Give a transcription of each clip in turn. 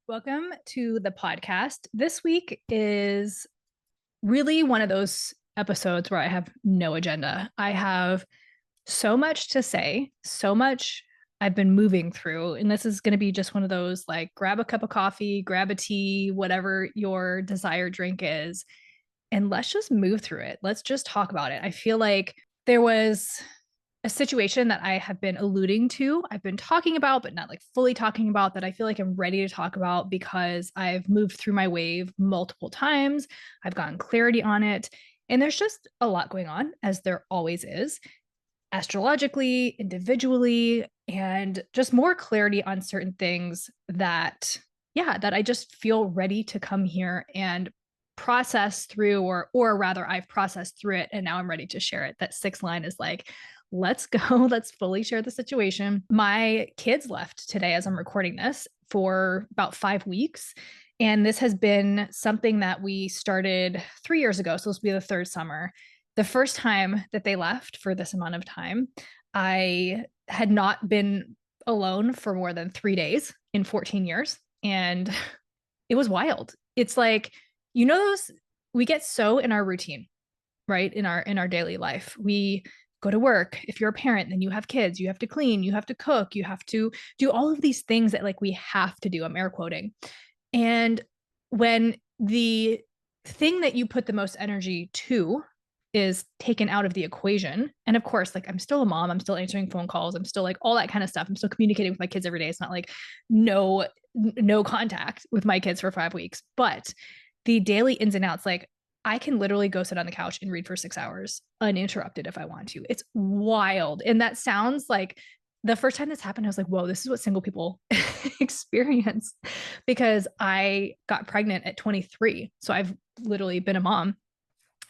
Welcome to the podcast. This week is really one of those episodes where I have no agenda. I have so much to say, so much I've been moving through. And this is going to be just one of those like grab a cup of coffee, grab a tea, whatever your desired drink is, and let's just move through it. Let's just talk about it. I feel like there was a situation that I have been alluding to, I've been talking about, but not like fully talking about, that I feel like I'm ready to talk about because I've moved through my wave multiple times. I've gotten clarity on it. And there's just a lot going on, as there always is, astrologically, individually, and just more clarity on certain things that I just feel ready to come here and process through, or rather I've processed through it and now I'm ready to share it. That sixth line is like, let's go, let's fully share the situation. My kids left today as I'm recording this for about 5 weeks. And this has been something that we started 3 years ago. So this will be the third summer. The first time that they left for this amount of time, I had not been alone for more than 3 days in 14 years. And it was wild. It's like, those, we get so in our routine, right? In our daily life. We go to work. If you're a parent, then you have kids, you have to clean, you have to cook, you have to do all of these things that like we have to do. I'm air quoting. And when the thing that you put the most energy to is taken out of the equation, and of course, like I'm still a mom, I'm still answering phone calls, I'm still like all that kind of stuff. I'm still communicating with my kids every day. It's not like no contact with my kids for 5 weeks, but the daily ins and outs, like I can literally go sit on the couch and read for 6 hours uninterrupted if I want to. It's wild. And that sounds like, the first time this happened, I was like, whoa, this is what single people experience, because I got pregnant at 23. So I've literally been a mom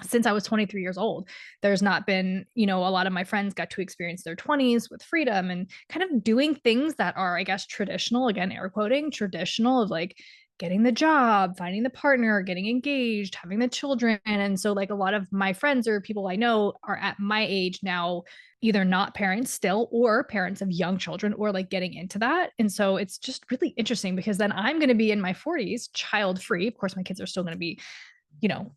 since I was 23 years old. There's not been, a lot of my friends got to experience their 20s with freedom and kind of doing things that are, I guess, traditional, again, air quoting, traditional, of like getting the job, finding the partner, getting engaged, having the children. And so, like, a lot of my friends or people I know are at my age now, either not parents still, or parents of young children, or like getting into that. And so it's just really interesting, because then I'm going to be in my 40s, child free. Of course, my kids are still going to be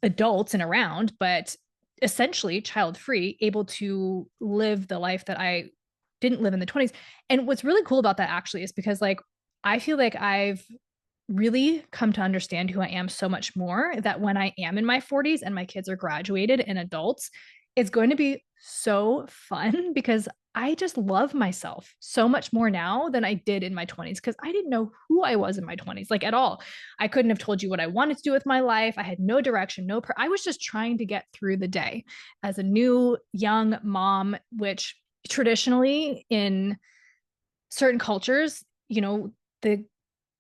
adults and around, but essentially child free, able to live the life that I didn't live in the 20s. And what's really cool about that actually is because, like, I feel like I've really come to understand who I am so much more, that when I am in my 40s and my kids are graduated and adults, it's going to be so fun, because I just love myself so much more now than I did in my 20s, because I didn't know who I was in my 20s, like at all. I couldn't have told you what I wanted to do with my life. I had no direction, I was just trying to get through the day as a new young mom, which traditionally in certain cultures, the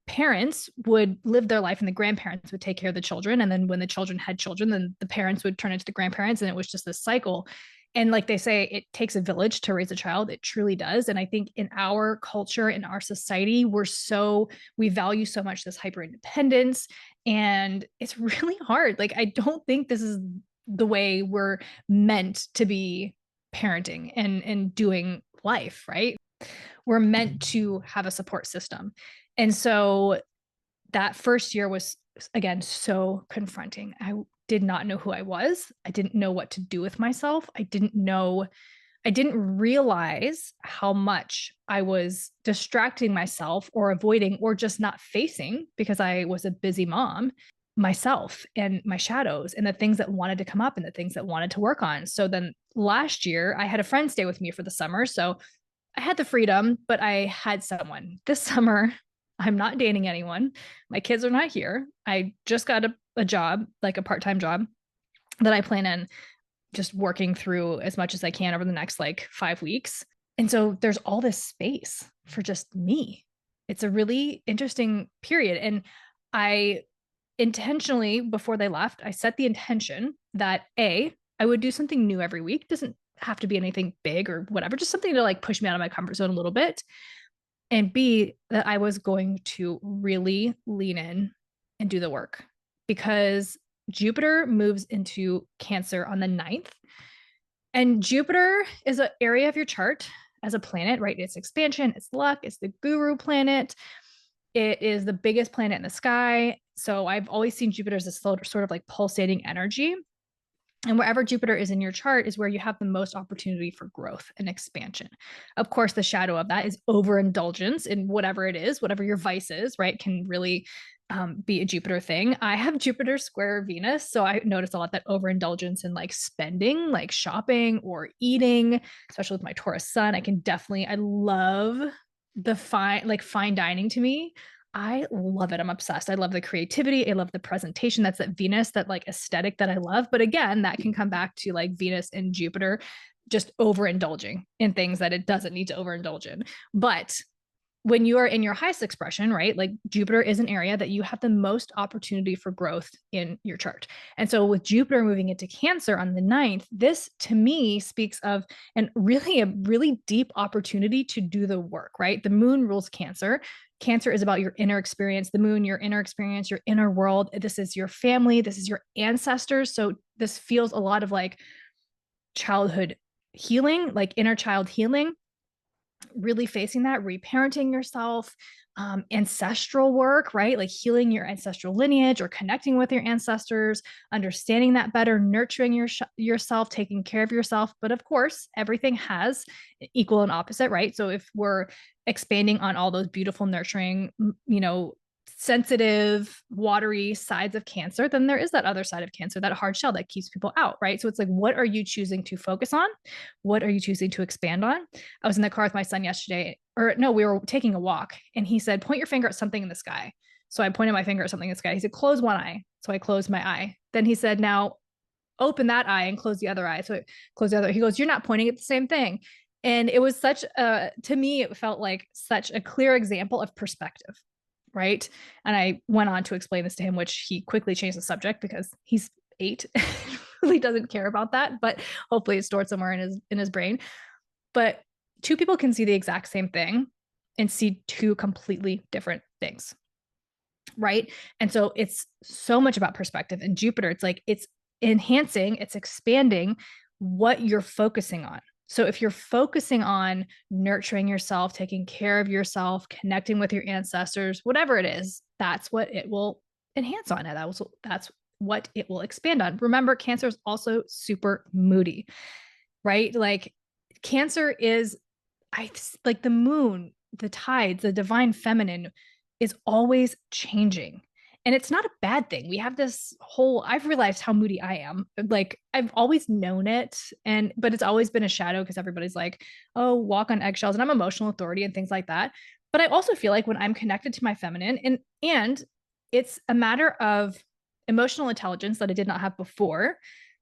parents would live their life and the grandparents would take care of the children. And then when the children had children, then the parents would turn into the grandparents. And it was just this cycle. And like they say, it takes a village to raise a child. It truly does. And I think in our culture, in our society, we value so much this hyper independence. And it's really hard. Like, I don't think this is the way we're meant to be parenting and doing life, right? We're meant to have a support system. And so that first year was, again, so confronting. I did not know who I was. I didn't know what to do with myself. I didn't realize how much I was distracting myself or avoiding or just not facing, because I was a busy mom, myself and my shadows and the things that wanted to come up and the things that wanted to work on. So then last year, I had a friend stay with me for the summer. So I had the freedom, but I had someone. This summer, I'm not dating anyone. My kids are not here. I just got a job, like a part-time job, that I plan on just working through as much as I can over the next like 5 weeks. And so there's all this space for just me. It's a really interesting period. And I intentionally, before they left, I set the intention that I would do something new every week. It doesn't have to be anything big or whatever, just something to like push me out of my comfort zone a little bit. And B, that I was going to really lean in and do the work, because Jupiter moves into Cancer on the 9th. And Jupiter is an area of your chart as a planet, right? It's expansion, it's luck, it's the guru planet. It is the biggest planet in the sky. So I've always seen Jupiter as this sort of like pulsating energy. And wherever Jupiter is in your chart is where you have the most opportunity for growth and expansion. Of course, the shadow of that is overindulgence in whatever it is, whatever your vice is, right? Can really be a Jupiter thing. I have Jupiter square Venus. So I notice a lot that overindulgence in like spending, like shopping or eating, especially with my Taurus sun. I love the fine dining to me. I love it. I'm obsessed. I love the creativity. I love the presentation. That's that Venus, that like aesthetic that I love. But again, that can come back to like Venus and Jupiter just overindulging in things that it doesn't need to overindulge in. But when you are in your highest expression, right? Like Jupiter is an area that you have the most opportunity for growth in your chart. And so with Jupiter moving into Cancer on the 9th, this to me speaks of a really deep opportunity to do the work, right? The moon rules Cancer. Cancer is about your inner experience, the moon, your inner experience, your inner world. This is your family, this is your ancestors. So this feels a lot of like childhood healing, like inner child healing, really facing that, reparenting yourself, ancestral work, right? Like healing your ancestral lineage or connecting with your ancestors, understanding that better, nurturing yourself, taking care of yourself. But of course, everything has equal and opposite, right? So if we're expanding on all those beautiful, nurturing, sensitive, watery sides of Cancer, then there is that other side of Cancer, that hard shell that keeps people out, right? So it's like, what are you choosing to focus on? What are you choosing to expand on? I was in the car with my son yesterday, or no, we were taking a walk, and he said, point your finger at something in the sky. So I pointed my finger at something in the sky. He said, close one eye. So I closed my eye. Then he said, now open that eye and close the other eye. So I closed the other. He goes, you're not pointing at the same thing. And it was to me, it felt like such a clear example of perspective, right? And I went on to explain this to him, which he quickly changed the subject because he's 8, really doesn't care about that, but hopefully it's stored somewhere in his brain. But two people can see the exact same thing and see two completely different things, right? And so it's so much about perspective. And Jupiter, it's like it's enhancing, it's expanding what you're focusing on. So if you're focusing on nurturing yourself, taking care of yourself, connecting with your ancestors, whatever it is, that's what it will enhance on. And that's what it will expand on. Remember, Cancer is also super moody, right? Like Cancer is, like the moon, the tides, the divine feminine is always changing. And it's not a bad thing. We have this whole, I've realized how moody I am. Like I've always known it. But it's always been a shadow because everybody's like, oh, walk on eggshells. And I'm emotional authority and things like that. But I also feel like when I'm connected to my feminine, and it's a matter of emotional intelligence that I did not have before,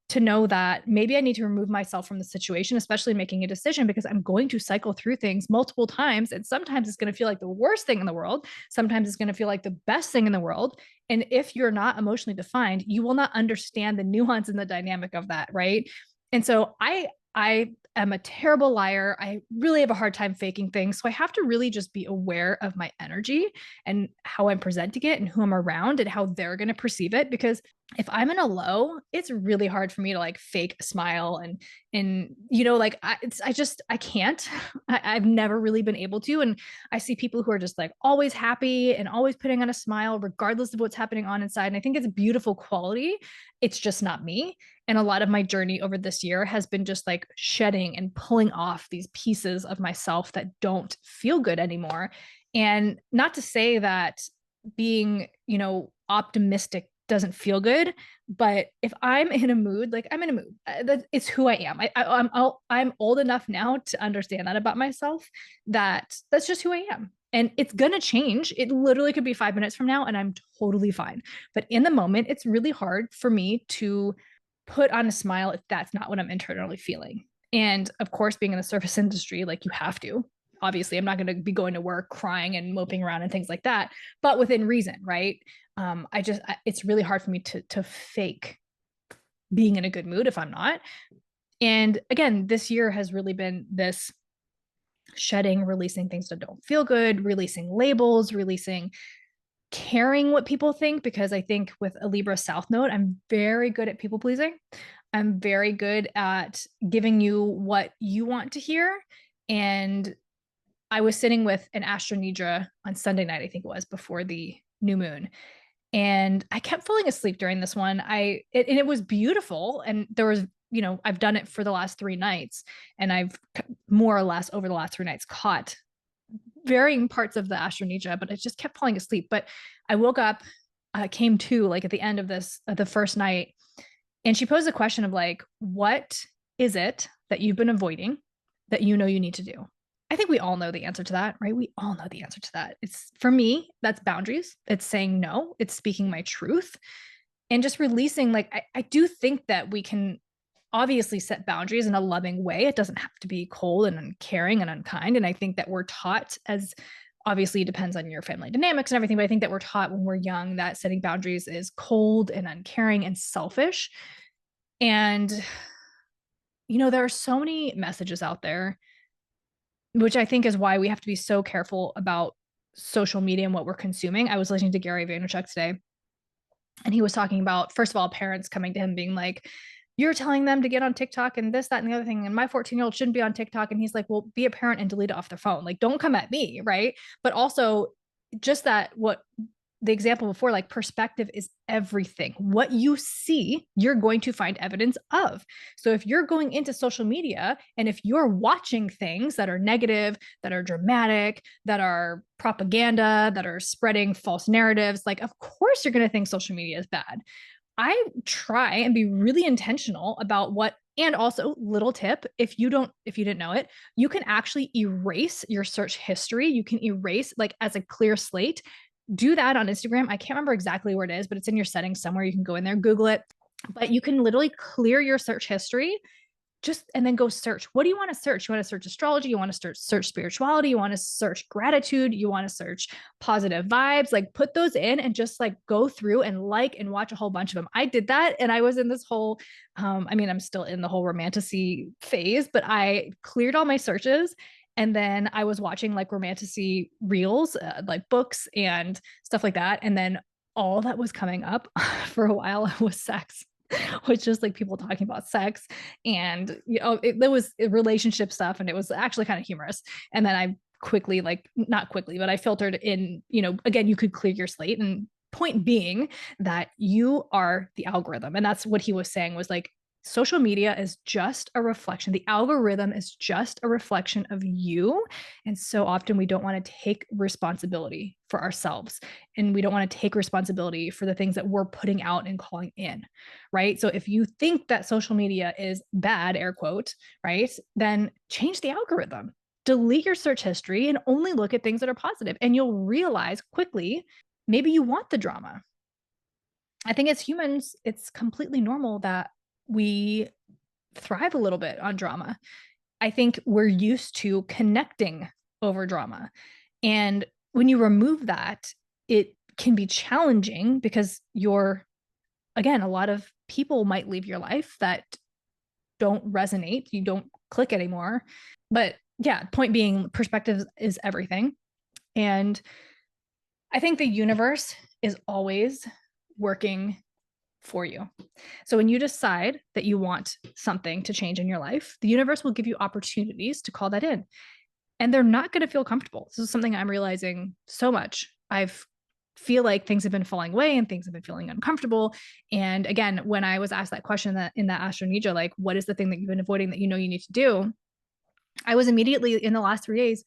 to know that maybe I need to remove myself from the situation, especially making a decision, because I'm going to cycle through things multiple times. And sometimes it's going to feel like the worst thing in the world. Sometimes it's going to feel like the best thing in the world. And if you're not emotionally defined, you will not understand the nuance and the dynamic of that. Right. And so I am a terrible liar. I really have a hard time faking things. So I have to really just be aware of my energy and how I'm presenting it and who I'm around and how they're going to perceive it. Because if I'm in a low, it's really hard for me to like fake a smile and like I can't. I've never really been able to. And I see people who are just like always happy and always putting on a smile regardless of what's happening on inside. And I think it's a beautiful quality. It's just not me. And a lot of my journey over this year has been just like shedding and pulling off these pieces of myself that don't feel good anymore. And not to say that being, optimistic doesn't feel good, but if I'm in a mood, like I'm in a mood, it's who I am. I'm old enough now to understand that about myself, that's just who I am. And it's going to change. It literally could be 5 minutes from now and I'm totally fine. But in the moment, it's really hard for me to put on a smile if that's not what I'm internally feeling. And of course, being in the service industry, like you have to. Obviously, I'm not going to be going to work crying and moping around and things like that, but within reason, right? It's really hard for me to fake being in a good mood if I'm not. And again, this year has really been this shedding, releasing things that don't feel good, releasing labels, releasing caring what people think, because I think with a Libra South Node, I'm very good at people pleasing. I'm very good at giving you what you want to hear and I was sitting with an astronidra on Sunday night, I think it was, before the new moon. And I kept falling asleep during this one. And it was beautiful. And there was, I've done it for the last 3 nights, and I've more or less over the last 3 nights caught varying parts of the astronidra, but I just kept falling asleep. But I woke up, came to like at the end of the first night, and she posed a question of like, what is it that you've been avoiding that you need to do? I think we all know the answer to that, right? We all know the answer to that. It's, for me, that's boundaries. It's saying no. It's speaking my truth and just releasing. Like, I do think that we can obviously set boundaries in a loving way. It doesn't have to be cold and uncaring and unkind. And I think that we're taught, as obviously it depends on your family dynamics and everything, but I think that we're taught when we're young that setting boundaries is cold and uncaring and selfish. And, there are so many messages out there, which I think is why we have to be so careful about social media and what we're consuming. I was listening to Gary Vaynerchuk today, and he was talking about, first of all, parents coming to him being like, you're telling them to get on TikTok and this, that, and the other thing. And my 14-year-old shouldn't be on TikTok. And he's like, well, be a parent and delete it off their phone. Like, don't come at me. Right. But also just that, what the example before, like, perspective is everything. What you see, you're going to find evidence of. So if you're going into social media and if you're watching things that are negative, that are dramatic, that are propaganda, that are spreading false narratives, like, of course you're going to think social media is bad. I try and be really intentional about what, and also, little tip, if you didn't know it, you can actually erase your search history. You can erase, like, as a clear slate. Do that on Instagram. I can't remember exactly where it is, but it's in your settings somewhere. You can go in there, Google it, but you can literally clear your search history, and then go search. What do you want to search? You want to search astrology? You want to search spirituality? You want to search gratitude? You want to search positive vibes? Like, put those in and just like go through and watch a whole bunch of them. I did that, and I was in this whole, I'm still in the whole romantasy phase, but I cleared all my searches. And then I was watching like romantasy reels, like books and stuff like that. And then all that was coming up for a while was sex. Which is like people talking about sex, and there was relationship stuff, and it was actually kind of humorous. And then I quickly, like, not quickly, but I filtered in, again, you could clear your slate. And point being that you are the algorithm. And that's what he was saying, was like, social media is just a reflection. The algorithm is just a reflection of you. And so often we don't want to take responsibility for ourselves, and we don't want to take responsibility for the things that we're putting out and calling in, right? So if you think that social media is bad, air quote, right, then change the algorithm. Delete your search history and only look at things that are positive, and you'll realize quickly, maybe you want the drama. I think as humans, it's completely normal that we thrive a little bit on drama. I think we're used to connecting over drama. And when you remove that, it can be challenging because again, a lot of people might leave your life that don't resonate. You don't click anymore. But yeah, point being, perspective is everything. And I think the universe is always working for you. So when you decide that you want something to change in your life, the universe will give you opportunities to call that in. And they're not going to feel comfortable. This is something I'm realizing so much. Feel like things have been falling away and things have been feeling uncomfortable. And again, when I was asked that question in that Astronija, like, what is the thing that you've been avoiding that you need to do? I was immediately, in the last 3 days,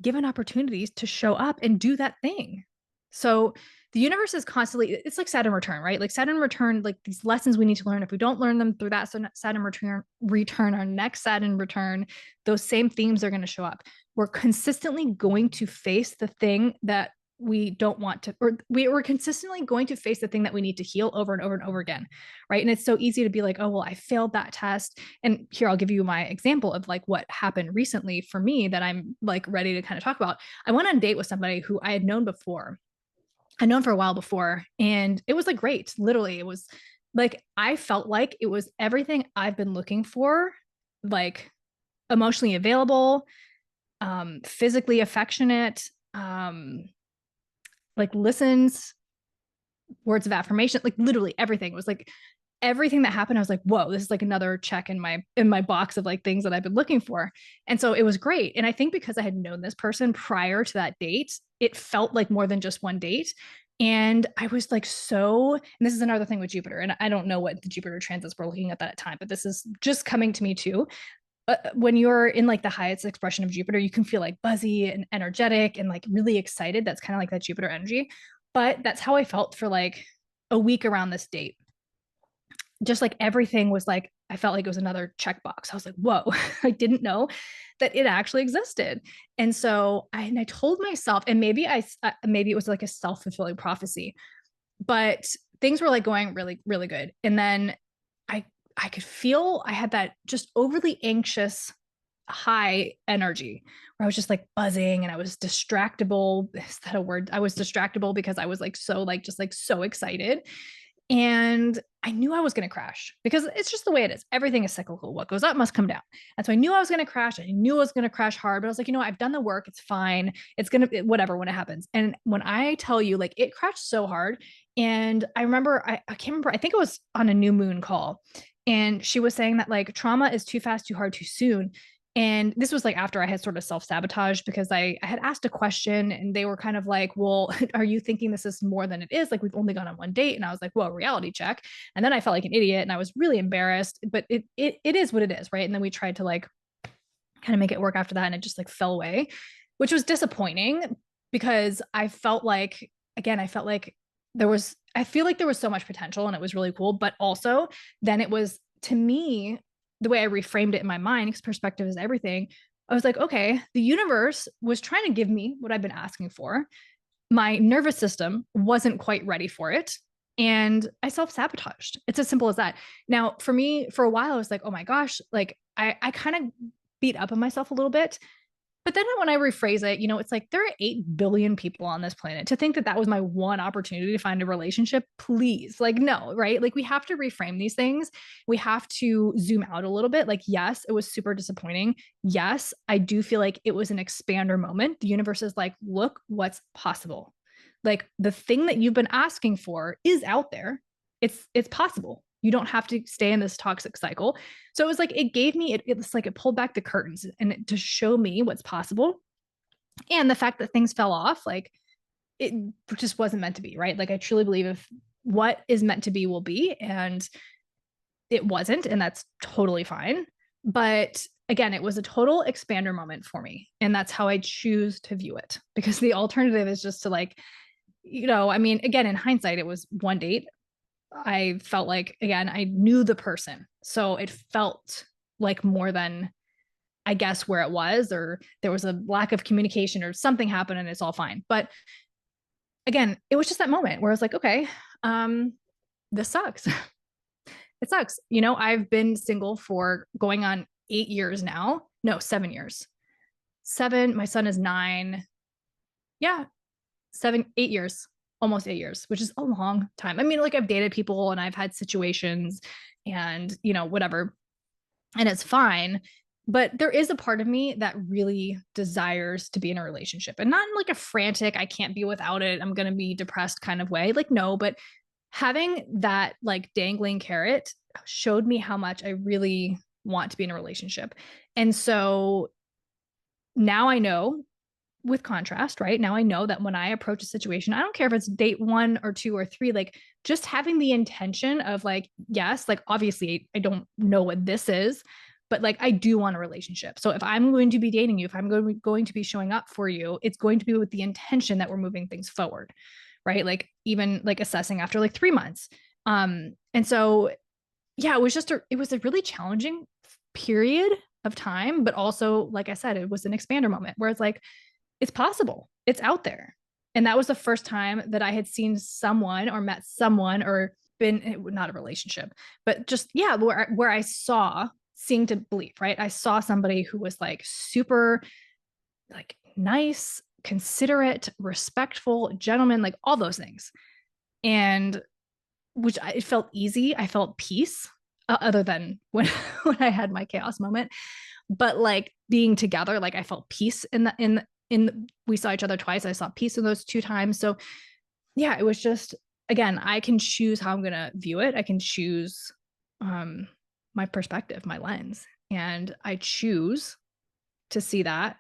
given opportunities to show up and do that thing. So the universe is constantly, it's like Saturn return, right? Like Saturn return, like these lessons we need to learn. If we don't learn them through that Saturn return, our next Saturn return, those same themes are going to show up. We're consistently going to face the thing that we don't want to, or we're consistently going to face the thing that we need to heal over and over and over again, right? And it's so easy to be like, oh, well, I failed that test. And here, I'll give you my example of like what happened recently for me that I'm like ready to kind of talk about. I went on a date with somebody who I had known before. I'd known for a while before, and it was like great. Literally, it was like, I felt like it was everything I've been looking for, like emotionally available, physically affectionate, like listens, words of affirmation, like literally everything. It was like everything that happened, I was like, whoa, this is like another check in my box of like things that I've been looking for. And so it was great. And I think because I had known this person prior to that date, it felt like more than just one date. And I was like, and this is another thing with Jupiter. And I don't know what the Jupiter transits were looking at that time, but this is just coming to me too. When you're in like the highest expression of Jupiter, you can feel like buzzy and energetic and like really excited. That's kind of like that Jupiter energy. But that's how I felt for like a week around this date. Just like everything was like, I felt like it was another checkbox. I was like, whoa, I didn't know that it actually existed. And so I told myself, and maybe it was like a self-fulfilling prophecy, but things were like going really, really good. And then I, I could feel I had that just overly anxious high energy where I was just like buzzing and I was distractible. Is that a word? I was distractible because I was like so like just like so excited. And I knew I was going to crash because it's just the way it is. Everything is cyclical. What goes up must come down. And so I knew I was going to crash. I knew I was going to crash hard, but I was like, I've done the work. It's fine. It's going to, whatever, when it happens. And when I tell you, like, it crashed so hard. And I remember, I can't remember, I think it was on a new moon call. And she was saying that like trauma is too fast, too hard, too soon. And this was like after I had sort of self-sabotaged because I had asked a question and they were kind of like, well, are you thinking this is more than it is? Like, we've only gone on one date. And I was like, well, reality check. And then I felt like an idiot and I was really embarrassed, but it is what it is. Right. And then we tried to like kind of make it work after that. And it just like fell away, which was disappointing because I felt like, again, I felt like I feel like there was so much potential and it was really cool. But also then it was, to me, the way I reframed it in my mind, because perspective is everything. I was like, okay, the universe was trying to give me what I've been asking for. My nervous system wasn't quite ready for it. And I self-sabotaged. It's as simple as that. Now, for me, for a while, I was like, oh my gosh, like I kind of beat up on myself a little bit. But then when I rephrase it, it's like there are 8 billion people on this planet. To think that that was my one opportunity to find a relationship, please, like, no, right? Like, we have to reframe these things. We have to zoom out a little bit. Like, yes, it was super disappointing. Yes, I do feel like it was an expander moment. The universe is like, look what's possible. Like, the thing that you've been asking for is out there. It's possible. You don't have to stay in this toxic cycle. So it was like, it gave me, it's like it pulled back the curtains and to show me what's possible. And the fact that things fell off, like, it just wasn't meant to be, right? Like, I truly believe if what is meant to be will be, and it wasn't, and that's totally fine. But again, it was a total expander moment for me. And that's how I choose to view it, because the alternative is just to like, I mean, again, in hindsight, it was one date. I felt like, again, I knew the person. So it felt like more than, I guess, where it was, or there was a lack of communication or something happened and it's all fine. But again, it was just that moment where I was like, okay, this sucks. It sucks. I've been single for going on 8 years now. No, 7 years. 7. My son is 9. Yeah, 7, 8 years, almost 8 years, which is a long time. I mean, like, I've dated people and I've had situations and, whatever, and it's fine. But there is a part of me that really desires to be in a relationship, and not in like a frantic, I can't be without it, I'm going to be depressed kind of way. Like, no, but having that like dangling carrot showed me how much I really want to be in a relationship. And so now I know, with contrast, right? Now I know that when I approach a situation, I don't care if it's date 1 or 2 or 3, like, just having the intention of like, yes, like, obviously I don't know what this is, but like, I do want a relationship. So if I'm going to be dating you, if I'm going to be showing up for you, it's going to be with the intention that we're moving things forward, right? Like, even like assessing after like 3 months. And so, yeah, it was a really challenging period of time, but also, like I said, it was an expander moment where it's like, it's possible. It's out there. And that was the first time that I had seen someone or met someone or been, not a relationship, but just, yeah, where I saw, seeing to believe, right? I saw somebody who was like super like nice, considerate, respectful, gentleman, like all those things. And it felt easy. I felt peace, other than when, when I had my chaos moment, but like being together, like I felt peace we saw each other twice. I saw peace in those 2 times. So yeah, it was just again, I can choose how I'm going to view it. I can choose my perspective, my lens, and I choose to see that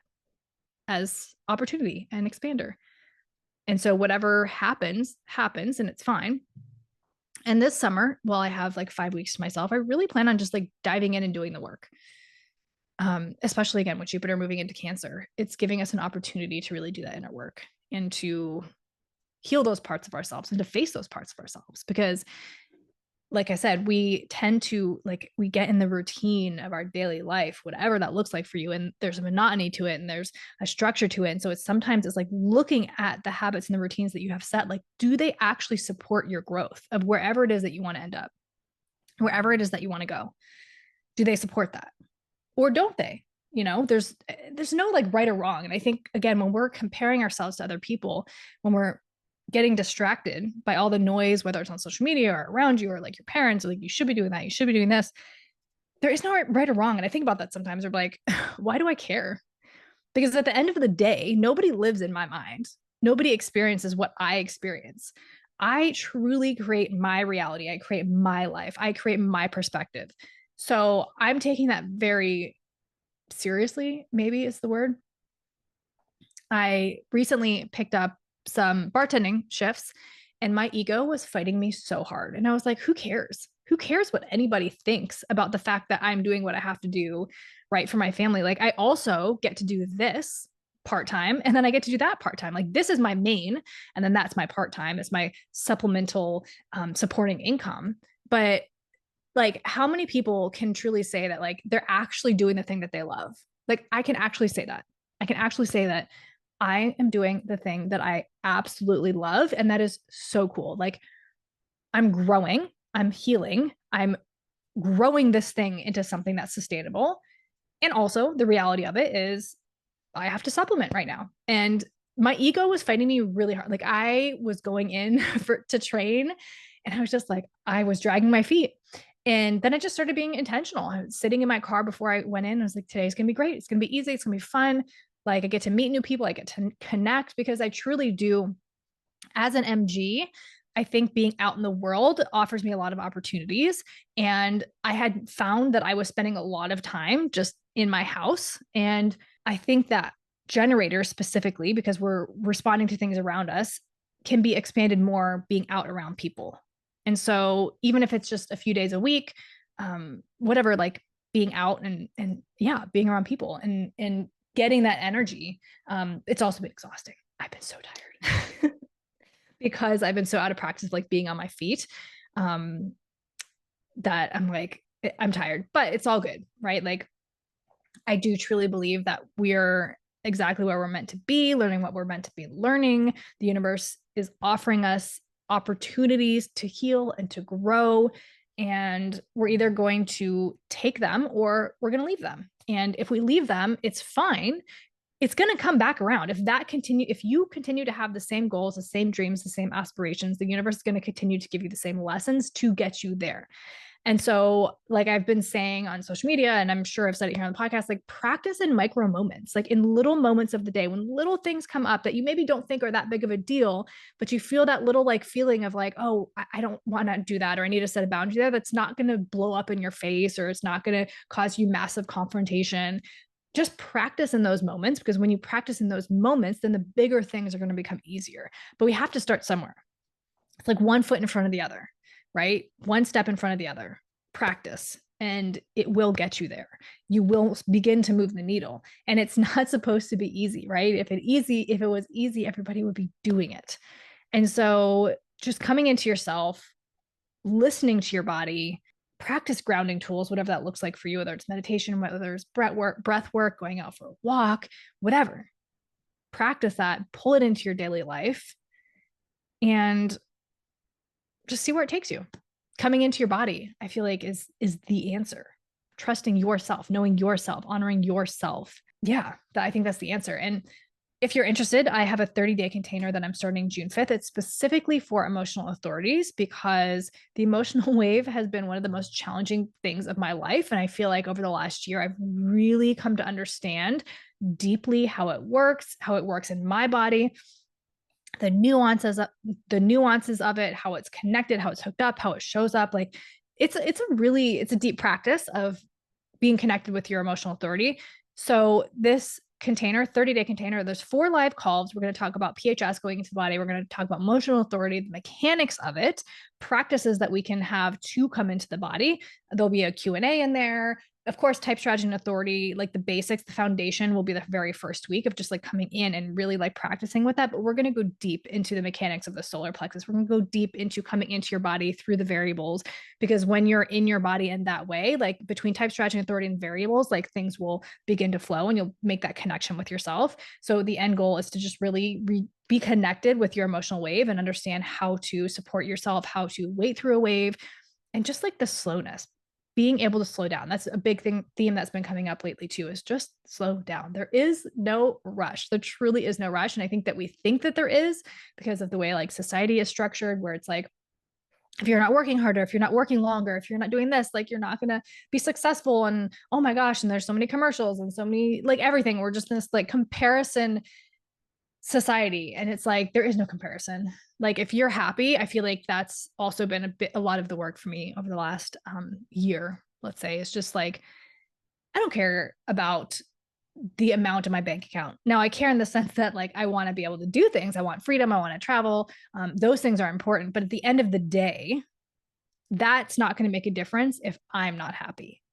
as opportunity and expander. And so whatever happens, happens, and it's fine. And this summer, while I have like 5 weeks to myself, I really plan on just like diving in and doing the work. Especially again with Jupiter moving into Cancer, it's giving us an opportunity to really do that inner work and to heal those parts of ourselves and to face those parts of ourselves. Because like I said, we tend to like, we get in the routine of our daily life, whatever that looks like for you. And there's a monotony to it and there's a structure to it. And so it's sometimes it's like looking at the habits and the routines that you have set, like, do they actually support your growth of wherever it is that you want to end up, wherever it is that you want to go? Do they support that? Or don't they? You know, there's no like right or wrong. And I think again, when we're comparing ourselves to other people, when we're getting distracted by all the noise, whether it's on social media or around you or like your parents, like you should be doing that, you should be doing this. There is no right or wrong. And I think about that sometimes. Or like, why do I care? Because at the end of the day, nobody lives in my mind. Nobody experiences what I experience. I truly create my reality. I create my life. I create my perspective. So I'm taking that very seriously, maybe is the word. I recently picked up some bartending shifts and my ego was fighting me so hard. And I was like, who cares? Who cares what anybody thinks about the fact that I'm doing what I have to do right for my family? Like, I also get to do this part-time and then I get to do that part-time. Like, this is my main, and then that's my part-time. It's my supplemental supporting income. But like, how many people can truly say that like they're actually doing the thing that they love? Like, I can actually say that. I can actually say that I am doing the thing that I absolutely love. And that is so cool. Like, I'm growing, I'm healing, I'm growing this thing into something that's sustainable. And also, the reality of it is I have to supplement right now. And my ego was fighting me really hard. Like, I was going in to train and I was just like, I was dragging my feet. And then I just started being intentional. I was sitting in my car before I went in. I was like, today's going to be great. It's going to be easy. It's going to be fun. Like, I get to meet new people. I get to connect because I truly do. As an MG, I think being out in the world offers me a lot of opportunities. And I had found that I was spending a lot of time just in my house. And I think that generators specifically, because we're responding to things around us, can be expanded more being out around people. And so even if it's just a few days a week, whatever, like being out and yeah, being around people and getting that energy, it's also been exhausting. I've been so tired because I've been so out of practice, like being on my feet, that I'm like, I'm tired, but it's all good, right? Like, I do truly believe that we're exactly where we're meant to be, learning what we're meant to be learning. The universe is offering us opportunities to heal and to grow. And we're either going to take them or we're going to leave them. And if we leave them, it's fine. It's going to come back around. If you continue to have the same goals, the same dreams, the same aspirations, the universe is going to continue to give you the same lessons to get you there. And so, like I've been saying on social media, and I'm sure I've said it here on the podcast, like, practice in micro moments, like in little moments of the day when little things come up that you maybe don't think are that big of a deal, but you feel that little like feeling of like, oh, I don't want to do that, or I need to set a boundary there. That's not going to blow up in your face, or it's not going to cause you massive confrontation. Just practice in those moments, because when you practice in those moments, then the bigger things are going to become easier. But we have to start somewhere. It's like one foot in front of the other, right? One step in front of the other. Practice, and it will get you there. You will begin to move the needle. And it's not supposed to be easy, right? If it was easy, everybody would be doing it. And so just coming into yourself, listening to your body, practice grounding tools, whatever that looks like for you, whether it's meditation, whether it's breath work, going out for a walk, whatever. Practice that, pull it into your daily life, and just see where it takes you. Coming into your body, I feel like is the answer. Trusting yourself, knowing yourself, honoring yourself. Yeah, I think that's the answer. And if you're interested, I have a 30-day container that I'm starting June 5th. It's specifically for emotional authorities, because the emotional wave has been one of the most challenging things of my life. And I feel like over the last year, I've really come to understand deeply how it works in my body, the nuances of it, how it's connected, how it's hooked up, how it shows up. Like it's a deep practice of being connected with your emotional authority. So this container, 30-day container, there's 4 live calls. We're going to talk about PHS going into the body. We're going to talk about emotional authority, the mechanics of it, practices that we can have to come into the body. There'll be a Q&A in there. Of course, type, strategy, and authority, like the basics, the foundation will be the very first week of just like coming in and really like practicing with that. But we're going to go deep into the mechanics of the solar plexus. We're going to go deep into coming into your body through the variables, because when you're in your body in that way, like between type, strategy, and authority and variables, like things will begin to flow and you'll make that connection with yourself. So the end goal is to just really be connected with your emotional wave and understand how to support yourself, how to wait through a wave, and just like the slowness, being able to slow down. That's a big theme that's been coming up lately too, is just slow down. There is no rush. There truly is no rush. And I think that we think that there is because of the way like society is structured, where it's like, if you're not working harder, if you're not working longer, if you're not doing this, like you're not going to be successful. And oh my gosh, and there's so many commercials and so many, like everything. We're just in this like comparison society. And it's like, there is no comparison. Like if you're happy, I feel like that's also been a lot of the work for me over the last year, let's say. It's just like, I don't care about the amount in my bank account. Now I care in the sense that like, I want to be able to do things. I want freedom. I want to travel. Those things are important. But at the end of the day, that's not going to make a difference if I'm not happy.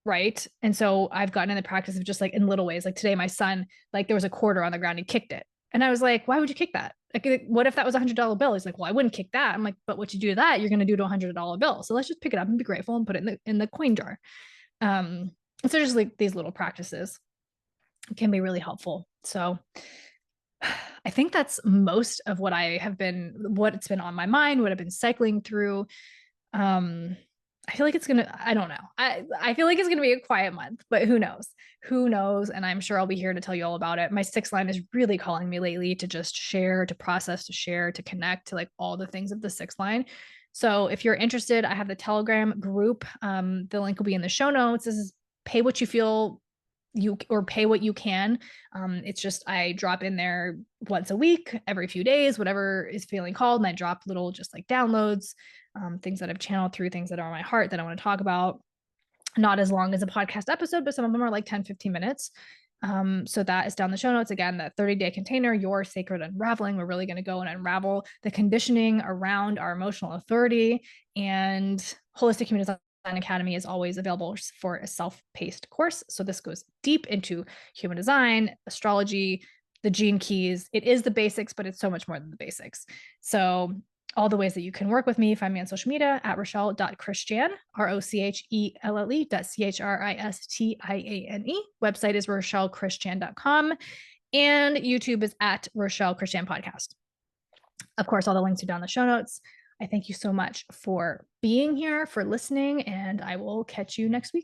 Right. And so I've gotten in the practice of just like in little ways. Like today, my son, like there was a quarter on the ground, he kicked it. And I was like, why would you kick that? Like, what if that was $100 bill? He's like, well, I wouldn't kick that. I'm like, but what you do to that, you're going to do to $100 bill. So let's just pick it up and be grateful and put it in the coin jar. And so just like these little practices can be really helpful. So I think that's most of what what's been on my mind, what I've been cycling through. I feel like I don't know. I feel like it's gonna be a quiet month, but who knows? Who knows? And I'm sure I'll be here to tell you all about it. My 6th line is really calling me lately to just share, to process, to share, to connect, to like all the things of the 6th line. So if you're interested, I have the Telegram group. The link will be in the show notes. This is pay what you feel or pay what you can. It's just, I drop in there once a week, every few days, whatever is feeling called. And I drop little just like downloads, things that I've channeled through, things that are on my heart that I want to talk about. Not as long as a podcast episode, but some of them are like 10, 15 minutes. So that is down the show notes. Again, that 30-day container, your sacred unraveling. We're really going to go and unravel the conditioning around our emotional authority. And Holistic Human Design Academy is always available for a self-paced course. So this goes deep into human design, astrology, the gene keys. It is the basics, but it's so much more than the basics. So all the ways that you can work with me, find me on social media at Rochelle.Christiane, ROCHELLE.CHRISTIANE. Website is RochelleChristiane.com. And YouTube is at Rochelle Christiane Podcast. Of course, all the links are down in the show notes. I thank you so much for being here, for listening, and I will catch you next week.